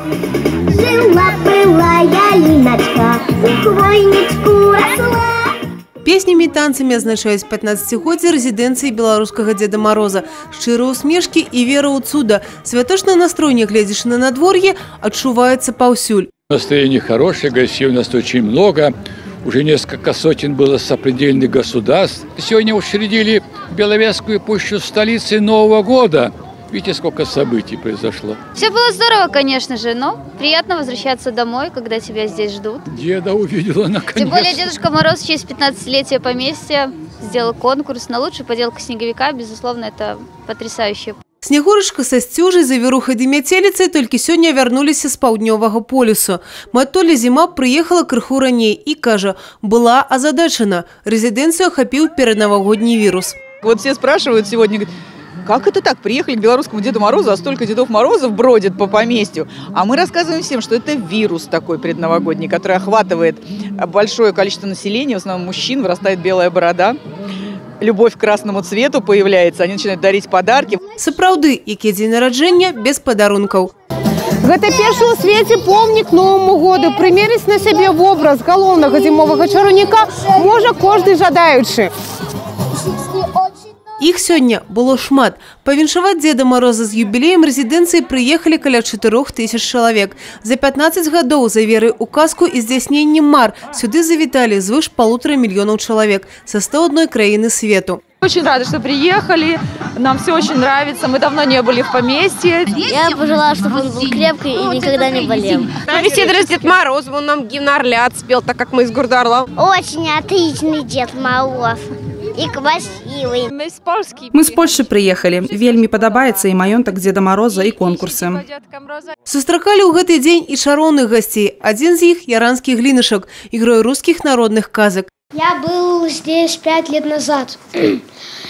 Жила-была я ліночка, у хвойничку росла. Песнями и танцами означаюць 15-годдзе рэзідэнцыі беларускага Деда Мороза. Шчырыя усмешкі і вера ў цуда. Святочны настрой, не глядзячы на надвор'е, адчуваецца паўсюль. Настроение хорошее, гостей у нас очень много. Уже несколько сотен было сопредельных государств. Сегодня учредили Беловежскую пущу столицей Нового года. Видите, сколько событий произошло. Все было здорово, конечно же, но приятно возвращаться домой, когда тебя здесь ждут. Деда увидела наконец. Тем более Дедушка Мороз в честь 15-летия поместья сделал конкурс на лучшую поделку снеговика. Безусловно, это потрясающе. Снегурочка са сцюжай, завірухай ды мяцеліцай толькі сёння вярнуліся з паўднёвага полюсу. Матолі зіма прыехала крыху раней і кажа, была азадачана. Рэзідэнцыю ахапіў пераднавагодні вірус. Вот все спрашивают сегодня, как это так? Приехали к белорусскому Деду Морозу, а столько Дедов Морозов бродит по поместью. А мы рассказываем всем, что это вирус такой предновогодний, который охватывает большое количество населения, в основном мужчин, вырастает белая борода. Любовь к красному цвету появляется, они начинают дарить подарки. Сапраўды, які дзень нараджэння без падарункаў. Гэта першы ў свеце помнік Новаму году. Прымерыць на сябе вобраз галоўнага зімовага чараўніка можа кожны жадаючы. Іх сёння было шмат. Павіншаваць Деда Мороза з юбілеем рэзідэнцыі прыехалі каля 4000 чалавек. За 15 гадоў за верай у казку і здзяйсненнем мар сюды завіталі звыш 1,5 мільёнаў чалавек са 101 краіны свету. Очень рада, что приехали. Нам все очень нравится. Мы давно не были в поместье. Я пожелала, чтобы он был крепкий и никогда не болел. Беседовали с Дед Морозом, он нам гимн Орлят спел, так как мы из города Орла. Очень отличный Дед Мороз. И красивый. Мы с Польши приехали. Вельми падабаецца і маёнтак Деда Мороза, і конкурсы. Сустракалі ў гэты дзень і шароўных гасцей. Адзін з іх – яранскі глінашак, герой русских народных казак. Я был здесь 5 лет назад.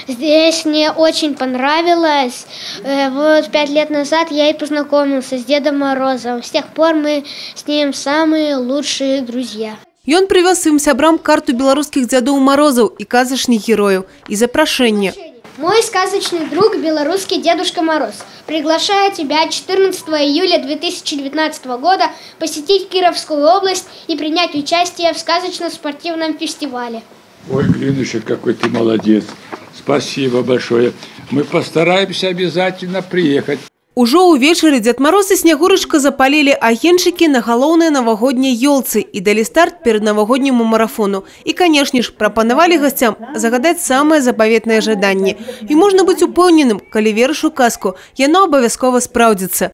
Здесь мне очень понравилось. Вот 5 лет назад я и познакомился с Дедом Морозом. С тех пор мы с ним самые лучшие друзья. Ён прывёз сваім сябрам карту беларускіх Дзядоў Морозаў і казачных герояў і запрашэнне. Мой сказочный друг, белорусский Дедушка Мороз, приглашает тебя 14 июля 2019 года посетить Кировскую область и принять участие в сказочно-спортивном фестивале. Ой, Глинушек, какой ты молодец. Спасибо большое. Мы постараемся обязательно приехать. Ужо ўвечары Дед Мороз і Снегурачка запалілі агеньчыкі на галоўнай навагодняй ёлцы і далі старт перад навагодняму марафону. І, канешне ж, прапанавалі гасцям загадаць самае запаветнае жаданне. І можна быць упэўненым, калі верыш у казку, яно абавязкова спраўдзіцца.